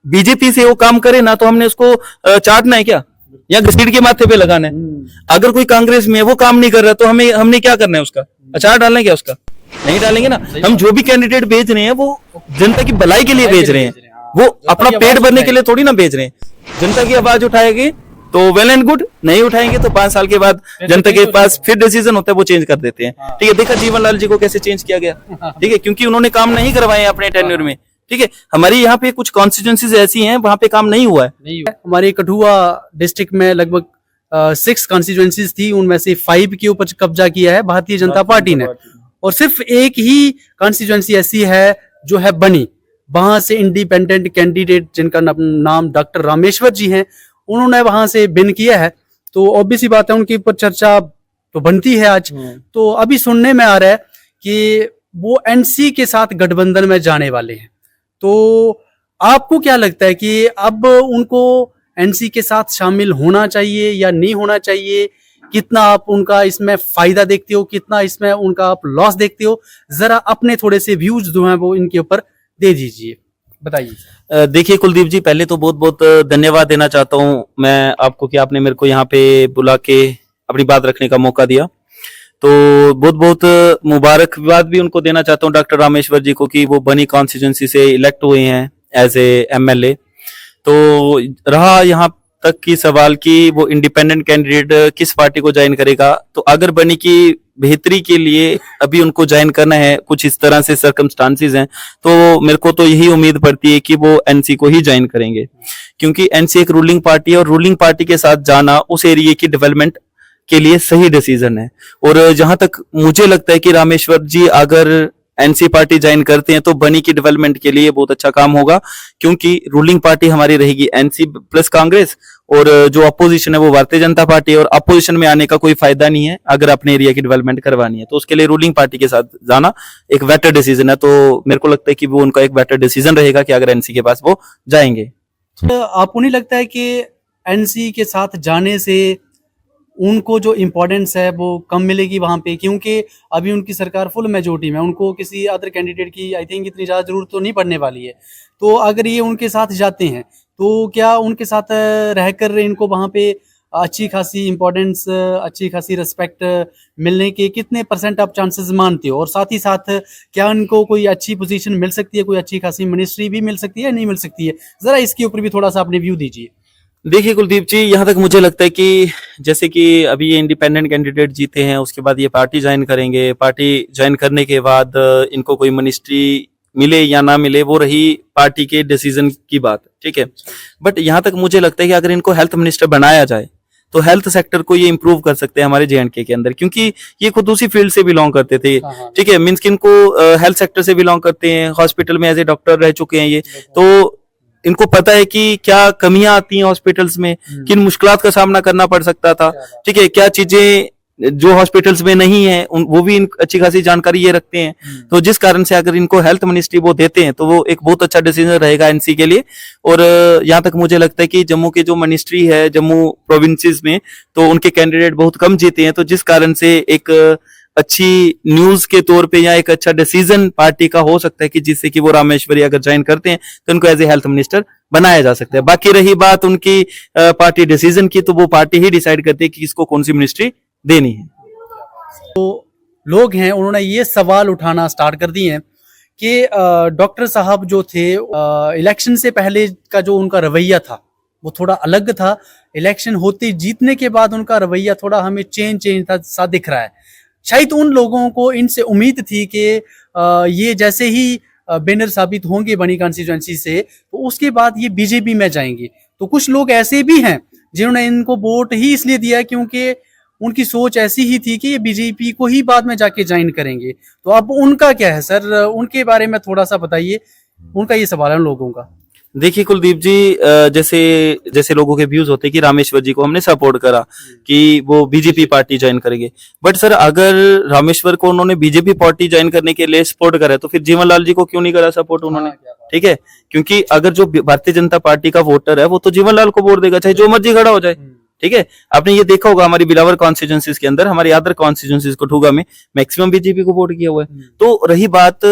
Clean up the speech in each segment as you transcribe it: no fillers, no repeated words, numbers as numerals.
BJP से वो काम करे ना तो हमने उसको चाटना है क्या, या घसीट के माथे पे लगाना है। अगर कोई कांग्रेस में वो काम नहीं कर रहा तो हमने क्या करना है, उसका अचार डालना है क्या, उसका नहीं डालेंगे ना। हम जो भी कैंडिडेट भेज रहे हैं वो जनता की भलाई के लिए भेज रहे हैं, वो अपना पेट भरने के लिए थोड़ी ना भेज रहे हैं। जनता की आवाज उठाएगी तो वेल एंड गुड, नहीं उठाएंगे तो 5 साल के बाद जनता के पास फिर डिसीजन होता है, वो चेंज कर देते हैं। ठीक है, देखा जीवनलाल जी को कैसे चेंज किया गया, ठीक है, क्योंकि उन्होंने काम नहीं करवाए अपने टेन्योर में। ठीक है, हमारी यहाँ पे कुछ कॉन्स्टिट्यूंसीज ऐसी हैं वहां पे काम नहीं हुआ है। हमारी कठुआ डिस्ट्रिक्ट में लगभग 6 कॉन्स्टिट्यूंसीज थी, उनमें से 5 के ऊपर कब्जा किया है भारतीय जनता पार्टी ने, और सिर्फ एक ही कॉन्स्टिट्यूंसी ऐसी है जो है बनी, वहां से इंडिपेंडेंट कैंडिडेट जिनका नाम डॉक्टर रामेश्वर जी हैं, उन्होंने वहां से विन किया है। तो ऑब्वियस सी बात है उनके ऊपर चर्चा तो बनती है आज। तो अभी सुनने में आ रहा है कि वो एनसी के साथ गठबंधन में जाने वाले हैं। तो आपको क्या लगता है कि अब उनको एनसी के साथ शामिल होना चाहिए या नहीं होना चाहिए? कितना आप उनका इसमें फायदा देखते हो, कितना इसमें उनका आप लॉस देखते हो? जरा अपने थोड़े से व्यूज जो हैं वो इनके ऊपर दे दीजिए, बताइए। देखिए कुलदीप जी, पहले तो बहुत बहुत धन्यवाद देना चाहता हूं मैं आपको कि आपने मेरे को यहाँ पे बुला के अपनी बात रखने का मौका दिया। तो बहुत बहुत मुबारकबाद भी उनको देना चाहता हूँ डॉक्टर रामेश्वर जी को कि वो बनी कॉन्स्टिट्यूंसी से इलेक्ट हुए हैं एज ए एमएलए। तो रहा यहाँ तक की सवाल कि वो इंडिपेंडेंट कैंडिडेट किस पार्टी को ज्वाइन करेगा, तो अगर बनी की बेहतरी के लिए अभी उनको ज्वाइन करना है, कुछ इस तरह से सर्कमस्टांसेस हैं, तो मेरे को तो यही उम्मीद पड़ती है कि वो एनसी को ही ज्वाइन करेंगे, क्योंकि एनसी एक रूलिंग पार्टी है और रूलिंग पार्टी के साथ जाना उस एरिया की डेवलपमेंट के लिए सही डिसीजन है। और जहां तक मुझे लगता है कि रामेश्वर जी अगर एनसी पार्टी ज्वाइन करते हैं तो बनी की डेवलपमेंट के लिए बहुत अच्छा काम होगा, क्योंकि रूलिंग पार्टी हमारी रहेगी एनसी प्लस कांग्रेस, और जो अपोजिशन है वो भारतीय जनता पार्टी है, और अपोजिशन में आने का कोई फायदा नहीं है अगर अपने एरिया की डेवलपमेंट करवानी है। तो उसके लिए रूलिंग पार्टी के साथ जाना एक बेटर डिसीजन है। तो मेरे को लगता है कि वो उनका एक बेटर डिसीजन रहेगा कि अगर एनसी के पास वो जाएंगे। तो आपको नहीं लगता है कि एनसी के साथ जाने से उनको जो इम्पोर्टेंस है वो कम मिलेगी वहां पे? क्योंकि अभी उनकी सरकार फुल मेजोरिटी में, उनको किसी अदर कैंडिडेट की आई थिंक इतनी ज़्यादा जरूरत तो नहीं पड़ने वाली है। तो अगर ये उनके साथ जाते हैं तो क्या उनके साथ रहकर इनको वहां पे अच्छी खासी इम्पोर्टेंस, अच्छी खासी रिस्पेक्ट मिलने के कितने % आप चांसेस मानते हो? और साथ ही साथ क्या उनको कोई अच्छी पोजीशन मिल सकती है, कोई अच्छी खासी मिनिस्ट्री भी मिल सकती है, नहीं मिल सकती है? जरा इसके ऊपर भी थोड़ा सा अपने व्यू दीजिए। देखिए कुलदीप जी, यहाँ तक मुझे लगता है कि जैसे कि अभी ये इंडिपेंडेंट कैंडिडेट जीते हैं, उसके बाद ये पार्टी ज्वाइन करेंगे, पार्टी ज्वाइन करने के बाद इनको कोई मिनिस्ट्री मिले या ना मिले वो रही पार्टी के डिसीजन की बात, ठीक है। बट यहाँ तक मुझे लगता है कि अगर इनको हेल्थ मिनिस्टर बनाया जाए तो हेल्थ सेक्टर को ये इंप्रूव कर सकते हैं हमारे जेएंडके के अंदर, क्योंकि ये खुद उसी फील्ड से बिलोंग करते थे, ठीक है। मीन्स कि इनको हेल्थ सेक्टर से बिलोंग करते हैं, हॉस्पिटल में एज ए डॉक्टर रह चुके हैं ये, तो इनको पता है कि क्या कमियां आती हैं हॉस्पिटल्स में, किन मुश्किलात का सामना करना पड़ सकता था, ठीक है, क्या चीजें जो हॉस्पिटल्स में नहीं है वो भी अच्छी खासी जानकारी ये रखते हैं। तो जिस कारण से अगर इनको हेल्थ मिनिस्ट्री वो देते हैं तो वो एक बहुत अच्छा डिसीजन रहेगा एनसी के लिए। और यहाँ तक मुझे लगता है कि जम्मू की जो मिनिस्ट्री है जम्मू प्रोविंसेस में, तो उनके कैंडिडेट बहुत कम जीते हैं, तो जिस कारण से एक अच्छी न्यूज के तौर पे या एक अच्छा डिसीजन पार्टी का हो सकता है कि जिससे कि वो रामेश्वरी अगर ज्वाइन करते हैं तो उनको एज ए हेल्थ मिनिस्टर बनाया जा सकता है। बाकी रही बात उनकी पार्टी डिसीजन की, तो वो पार्टी ही डिसाइड करती है कि किसको कौन सी मिनिस्ट्री देनी है। तो लोग हैं उन्होंने ये सवाल उठाना स्टार्ट कर दिए हैं कि डॉक्टर साहब जो थे, इलेक्शन से पहले का जो उनका रवैया था वो थोड़ा अलग था, इलेक्शन होते जीतने के बाद उनका रवैया थोड़ा हमें चेंज था सा दिख रहा है। शायद उन लोगों को इनसे उम्मीद थी कि ये जैसे ही बैनर साबित होंगे बनी कॉन्स्टिट्यूएंसी से तो उसके बाद ये बीजेपी में जाएंगे। तो कुछ लोग ऐसे भी हैं जिन्होंने इनको वोट ही इसलिए दिया क्योंकि उनकी सोच ऐसी ही थी कि ये बीजेपी को ही बाद में जाके ज्वाइन करेंगे। तो अब उनका क्या है सर, उनके बारे में थोड़ा सा बताइए, उनका ये सवाल है उन लोगों का। देखिए कुलदीप जी, जैसे जैसे लोगों के व्यूज होते हैं कि रामेश्वर जी को हमने सपोर्ट करा कि वो बीजेपी पार्टी ज्वाइन करेंगे, बट सर अगर रामेश्वर को उन्होंने बीजेपी पार्टी ज्वाइन करने के लिए सपोर्ट करा तो फिर जीवनलाल जी को क्यों नहीं करा सपोर्ट उन्होंने, ठीक है। क्योंकि अगर जो भारतीय जनता पार्टी का वोटर है वो तो जीवनलाल को वोट देगा, चाहे जो मर्जी खड़ा हो जाए, ठीक है। आपने ये देखा होगा हमारी बिलावर कॉन्स्टिट्यूएंसीज के अंदर, हमारी अदर कॉन्स्टिट्यूएंसीज कठुआ में मैक्सिमम बीजेपी को वोट किया हुआ है। तो रही बात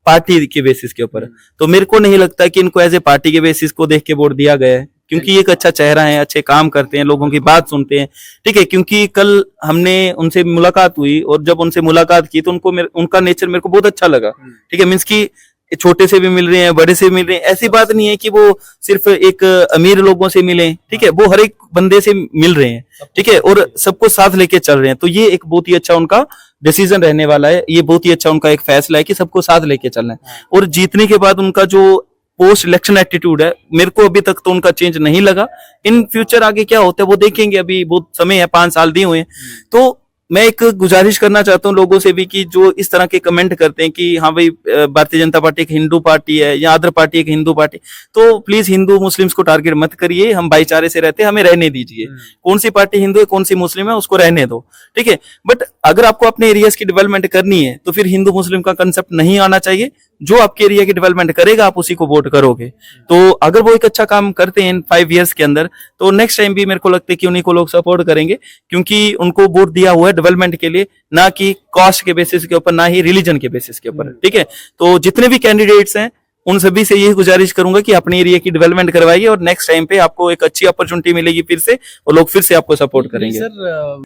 पार्टी के बेसिस के ऊपर। तो मेरे को नहीं लगता कि इनको एज ए पार्टी के बेसिस को देख के वोट दिया गया है, क्योंकि एक अच्छा चेहरा है, अच्छे काम करते हैं, लोगों की बात सुनते हैं, ठीक है। क्योंकि कल हमने उनसे मुलाकात हुई और जब उनसे मुलाकात की तो उनका नेचर मेरे को बहुत अच्छा लगा, ठीक है। मीन्स की छोटे से भी मिल रहे हैं, बड़े से भी मिल रहे हैं, ऐसी बात नहीं है कि वो सिर्फ एक अमीर लोगों से मिले, ठीक है। वो हर एक बंदे से मिल रहे हैं, ठीक है, और सबको साथ लेके चल रहे हैं। तो ये एक बहुत ही अच्छा उनका डिसीजन रहने वाला है, ये बहुत ही अच्छा उनका एक फैसला है कि सबको साथ लेके चलना है। और जीतने के बाद उनका जो पोस्ट इलेक्शन एटीट्यूड है, मेरे को अभी तक तो उनका चेंज नहीं लगा। इन फ्यूचर आगे क्या होता है वो देखेंगे, अभी बहुत समय है, 5 साल दिए हुए हैं। तो मैं एक गुजारिश करना चाहता हूँ लोगों से भी कि जो इस तरह के कमेंट करते हैं कि हाँ भाई भारतीय जनता पार्टी एक हिंदू पार्टी है या अदर पार्टी एक हिंदू पार्टी, तो प्लीज हिंदू मुस्लिम्स को टारगेट मत करिए। हम भाईचारे से रहते हैं, हमें रहने दीजिए। कौन सी पार्टी हिंदू है, कौन सी मुस्लिम है, उसको रहने दो, ठीक है। बट अगर आपको अपने एरियाज की डेवलपमेंट करनी है तो फिर हिंदू मुस्लिम का कंसेप्ट नहीं आना चाहिए। जो आपके एरिया की डेवलपमेंट करेगा आप उसी को वोट करोगे। तो अगर वो एक अच्छा काम करते हैं 5 इयर्स के अंदर, तो नेक्स्ट टाइम भी मेरे को लगता है कि उन्हीं को लोग सपोर्ट करेंगे, क्योंकि उनको वोट दिया हुआ है डेवलपमेंट के लिए, ना कि कास्ट के बेसिस के ऊपर, ना ही रिलीजन के बेसिस के ऊपर, ठीक है। तो जितने भी कैंडिडेट्स हैं उन सभी से यही गुजारिश करूंगा कि अपने एरिया की डेवलपमेंट करवाइए और नेक्स्ट टाइम पे आपको एक अच्छी अपॉर्चुनिटी मिलेगी फिर से, और लोग फिर से आपको सपोर्ट करेंगे। सर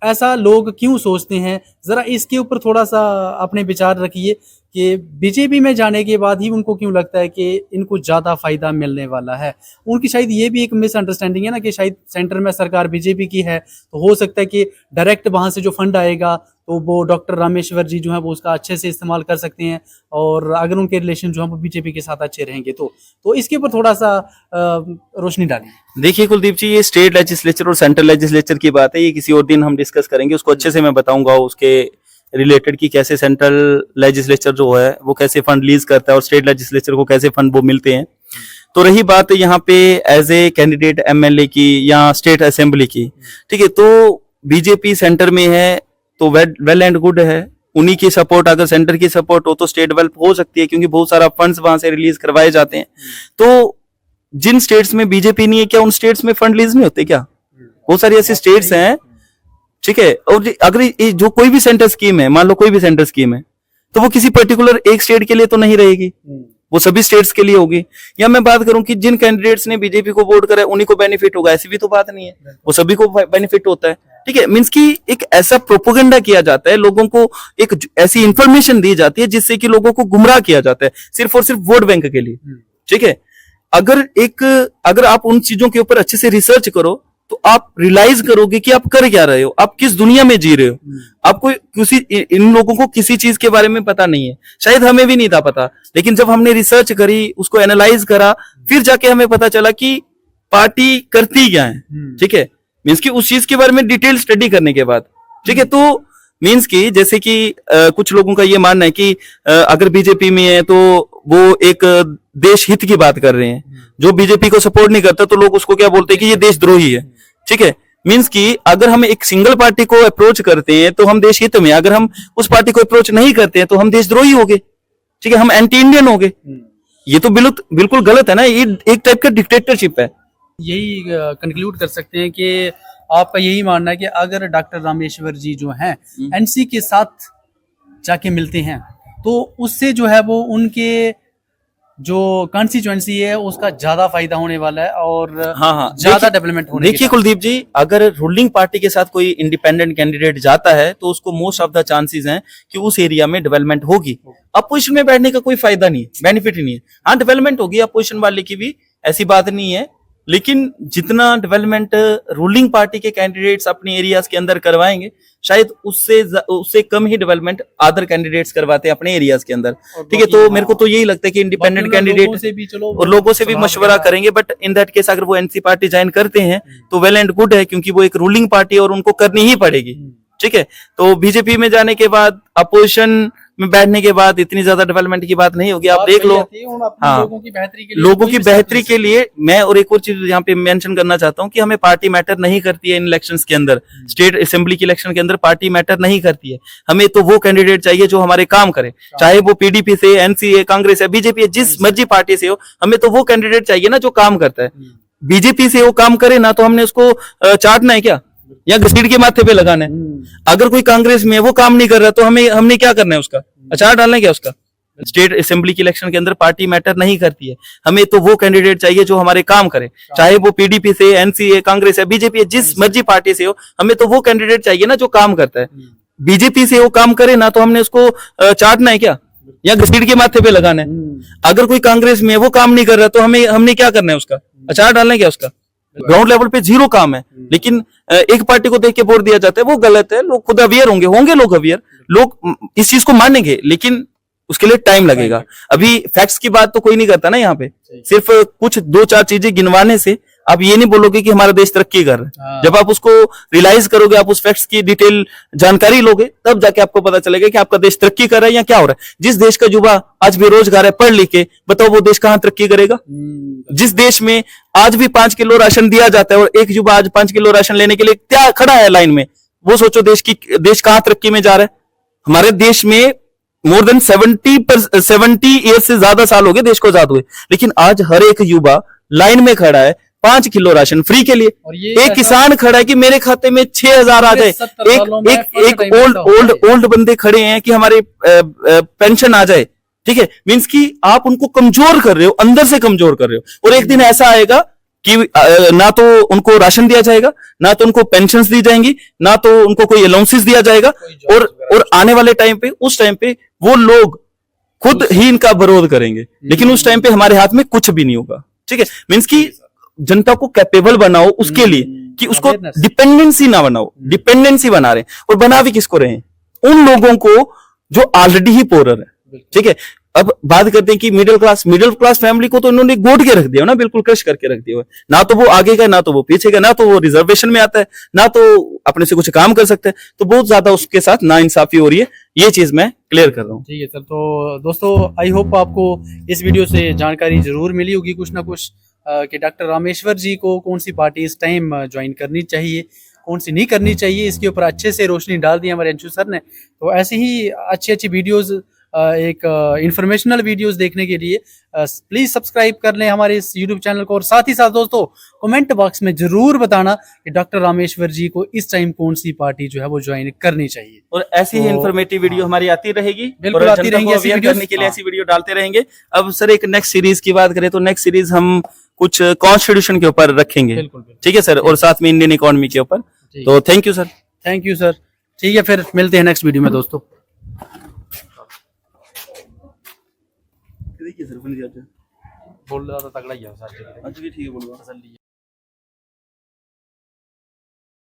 ऐसा लोग क्यों सोचते हैं, जरा इसके ऊपर थोड़ा सा अपने विचार रखिए कि बीजेपी में जाने के बाद ही उनको क्यों लगता है कि इनको ज्यादा फायदा मिलने वाला है। उनकी शायद ये भी एक मिसअंडरस्टैंडिंग है ना कि शायद सेंटर में सरकार बीजेपी की है, तो हो सकता है कि डायरेक्ट वहां से जो फंड आएगा तो वो डॉक्टर रामेश्वर जी जो है वो उसका अच्छे से इस्तेमाल कर सकते हैं, और अगर उनके रिलेशन जो है वो बीजेपी के साथ अच्छे रहेंगे तो इसके ऊपर थोड़ा सा रोशनी डालिए। देखिए कुलदीप जी, ये स्टेट लेजिस्लेचर और सेंट्रल लेजिस्लेचर की बात है, ये किसी और दिन हम डिस्कस करेंगे, उसको अच्छे से मैं बताऊंगा उसके रिलेटेड कि कैसे सेंट्रल लेजिस्लेचर जो है वो कैसे फंड रिलीज करता है और स्टेट लेजिस्लेचर को कैसे फंड वो मिलते हैं। तो रही बात यहाँ पे एज ए कैंडिडेट एमएलए की या स्टेट असेंबली की, ठीक है, तो बीजेपी सेंटर में है तो वेल एंड गुड है। उन्हीं की सपोर्ट, अगर सेंटर की सपोर्ट हो तो स्टेट डेवलप हो सकती है, क्योंकि बहुत सारा फंड्स वहां से रिलीज करवाए जाते हैं। तो जिन स्टेट्स में बीजेपी नहीं है, क्या उन स्टेट्स में फंड रिलीज नहीं होते क्या? बहुत सारी ऐसी स्टेट्स हैं, ठीक है। और अगर जो कोई भी सेंटर स्कीम है, मान लो कोई भी सेंटर स्कीम है, तो वो किसी पर्टिकुलर एक स्टेट के लिए तो नहीं रहेगी, वो सभी स्टेट्स के लिए होगी। या मैं बात करूं कि जिन कैंडिडेट्स ने बीजेपी को वोट करा है उन्हीं को बेनिफिट होगा, ऐसी भी तो बात नहीं है, वो सभी को बेनिफिट होता है, ठीक है। मींस की एक ऐसा प्रोपोगंडा किया जाता है, लोगों को एक ऐसी इंफॉर्मेशन दी जाती है जिससे कि लोगों को गुमराह किया जाता है सिर्फ और सिर्फ वोट बैंक के लिए, ठीक है। अगर आप उन चीजों के ऊपर अच्छे से रिसर्च करो तो आप रियलाइज करोगे कि आप कर क्या रहे हो, आप किस दुनिया में जी रहे हो। आपको इन लोगों को किसी चीज के बारे में पता नहीं है, शायद हमें भी नहीं था पता, लेकिन जब हमने रिसर्च करी, उसको एनालाइज करा, फिर जाके हमें पता चला कि पार्टी करती क्या है, ठीक है। मीन्स की उस चीज के बारे में डिटेल स्टडी करने के बाद, ठीक है। तो मीन्स की जैसे कि कुछ लोगों का ये मानना है कि अगर बीजेपी में है तो वो एक देश हित की बात कर रहे हैं, जो बीजेपी को सपोर्ट नहीं करता तो लोग उसको क्या बोलते हैं कि ये देशद्रोही है, ठीक है। मींस की अगर हम एक सिंगल पार्टी को अप्रोच करते हैं तो हम देश हित में, अगर हम उस पार्टी को अप्रोच नहीं करते हैं तो हम देशद्रोही हो गए, ठीक है, हम एंटी इंडियन हो गए। ये तो बिल्कुल गलत है ना, ये एक टाइप का डिक्टेटरशिप है। यही कंक्लूड कर सकते हैं कि आपका यही मानना है कि अगर डॉक्टर रामेश्वर जी जो हैं एनसी के साथ जाके मिलते हैं तो उससे जो है वो उनके जो कॉन्स्टिट्यूएंसी है उसका ज्यादा फायदा होने वाला है और ज्यादा डेवलपमेंट होने। देखिए कुलदीप जी, अगर रूलिंग पार्टी के साथ कोई इंडिपेंडेंट कैंडिडेट जाता है तो उसको मोस्ट ऑफ द चांसेस हैं कि उस एरिया में डेवलपमेंट होगी। अपोजिशन में बैठने का कोई फायदा नहीं है, बेनिफिट ही नहीं है। हाँ, डेवलपमेंट होगी अपोजिशन वाले की भी, ऐसी बात नहीं है, लेकिन जितना डेवलपमेंट रूलिंग पार्टी के कैंडिडेट्स अपने एरियाज के अंदर करवाएंगे शायद उससे कम ही डेवलपमेंट अदर कैंडिडेट्स करवाते हैं अपने एरियाज के अंदर, ठीक है। तो मेरे को तो यही लगता है कि इंडिपेंडेंट कैंडिडेट और लोगों से भी मशवरा करेंगे, बट इन दैट केस अगर वो एनसी पार्टी ज्वाइन करते हैं तो वेल एंड गुड है, क्योंकि वो एक रूलिंग पार्टी है और उनको करनी ही पड़ेगी, ठीक है। तो बीजेपी में जाने के बाद, अपोजिशन में बैठने के बाद इतनी ज्यादा डेवलपमेंट की बात नहीं होगी। आप देख लो, हाँ, लोगों की बेहतरी के लिए मैं और एक और चीज यहाँ पे मेंशन करना चाहता हूँ कि हमें पार्टी मैटर नहीं करती है इन इलेक्शंस के अंदर, स्टेट असेंबली की इलेक्शन के अंदर पार्टी मैटर नहीं करती है। हमें तो वो कैंडिडेट चाहिए जो हमारे काम करे, चाहे वो पीडीपी से, एनसीए, कांग्रेस है, बीजेपी है, जिस मर्जी पार्टी से हो, हमें तो वो कैंडिडेट चाहिए ना जो काम करता है। बीजेपी से वो काम करे ना तो हमने उसको चाटना है क्या, या घसीट के माथे पे लगाना है। अगर कोई कांग्रेस में वो काम नहीं कर रहा तो हमने क्या करना है, उसका अचार डालना है क्या उसका, स्टेट असेंबली के इलेक्शन के अंदर पार्टी मैटर नहीं करती है, हमें तो वो कैंडिडेट चाहिए जो हमारे काम करे, चाहे वो पीडीपी से, एनसीए, कांग्रेस है, बीजेपी है, जिस मर्जी पार्टी से हो, हमें तो वो कैंडिडेट चाहिए ना जो काम करता है। बीजेपी से वो काम करे ना, तो हमने उसको चाटना है क्या, या घसीट के माथे पे लगाना है। अगर कोई कांग्रेस में वो काम नहीं कर रहा तो हमने क्या करना है, उसका अचार डालना है क्या, उसका ग्राउंड लेवल पे जीरो काम है। लेकिन एक पार्टी को देख के वोट दिया जाता है, वो गलत है। लोग खुद अवेयर होंगे लोग अवेयर, लोग इस चीज को मानेंगे, लेकिन उसके लिए टाइम लगेगा। अभी फैक्ट्स की बात तो कोई नहीं करता ना यहाँ पे, सिर्फ कुछ 2-4 चीजें गिनवाने से आप ये नहीं बोलोगे कि हमारा देश तरक्की कर रहा है। जब आप उसको रियलाइज करोगे, आप उस फैक्ट्स की डिटेल जानकारी लोगे, तब जाके आपको पता चलेगा कि आपका देश तरक्की कर रहा है या क्या हो रहा है। जिस देश का युवा आज बेरोजगार है, पढ़ लिख के, बताओ वो देश कहाँ तरक्की करेगा। जिस देश में आज भी 5 किलो राशन दिया जाता है और एक युवा आज 5 किलो राशन लेने के लिए क्या खड़ा है लाइन में, वो सोचो देश कहाँ तरक्की में जा रहा है। हमारे देश में मोर देन 70 ईयर्स से ज्यादा साल हो गए देश को आजाद हुए, लेकिन आज हर एक युवा लाइन में खड़ा है 5 किलो राशन फ्री के लिए। एक किसान खड़ा है कि मेरे खाते में 6,000 आ जाए। एक ओल्ड बंदे खड़े हैं कि हमारे पेंशन आ जाए। ठीक है, मीन्स कि आप उनको कमजोर कर रहे हो, अंदर से कमजोर कर रहे हो। और एक दिन ऐसा आएगा कि ना तो उनको राशन दिया जाएगा, ना तो उनको पेंशन्स दी जाएंगी, ना तो उनको कोई अलाउंसेस दिया जाएगा। और आने वाले टाइम पे, उस टाइम पे वो लोग खुद ही इनका विरोध करेंगे, लेकिन उस टाइम पे हमारे हाथ में कुछ भी नहीं होगा। ठीक है, मीन्स कि जनता को कैपेबल बनाओ उसके लिए, कि उसको डिपेंडेंसी ना बनाओ। डिपेंडेंसी बना रहे हैं, और बना भी किसको रहे हैं, उन लोगों को जो ऑलरेडी ही पोरर है। ठीक है, अब बात करते हैं कि मिडिल क्लास फैमिली को तो इन्होंने गोद के रख दिया ना, बिल्कुल क्रश करके रख दिया। ना तो वो आगे का, ना तो वो पीछे का, ना तो वो रिजर्वेशन में आता है, ना तो अपने से कुछ काम कर सकते हैं। तो बहुत ज्यादा उसके साथ नाइंसाफी हो रही है, ये चीज मैं क्लियर कर रहा हूँ। ठीक है सर, तो दोस्तों आई होप आपको इस वीडियो से जानकारी जरूर मिली होगी कुछ ना कुछ, कि डॉक्टर रामेश्वर जी को कौन सी पार्टी इस टाइम ज्वाइन करनी चाहिए, कौन सी नहीं करनी चाहिए, इसके ऊपर अच्छे से रोशनी डाल दी हमारे अंशु सर ने। तो ऐसे ही अच्छी वीडियोस, एक इंफॉर्मेशनल वीडियोस देखने के लिए प्लीज सब्सक्राइब कर लें हमारे इस यूट्यूब चैनल को। और साथ ही साथ दोस्तों कमेंट बॉक्स में जरूर बताना कि डॉक्टर रामेश्वर जी को इस टाइम कौन सी पार्टी जो है वो ज्वाइन करनी चाहिए। और ऐसी ही इंफॉर्मेटिव वीडियो हमारी आती रहेगी, बिल्कुल आती रहेंगी ऐसी वीडियो करने के लिए ऐसी वीडियो डालते रहेंगे। अब सर एक नेक्स्ट सीरीज की बात करें तो नेक्स्ट सीरीज हम कुछ कॉन्स्टिट्यूशन के ऊपर रखेंगे। ठीक है सर, और साथ में इंडियन इकोनॉमी के ऊपर। तो thank you sir. Thank you sir. ठीक है, फिर मिलते हैं नेक्स्ट वीडियो में दोस्तों। देखिए सर, बोल रहा था तगड़ा ही है सर। अच्छा ठीक है, बोलूँगा।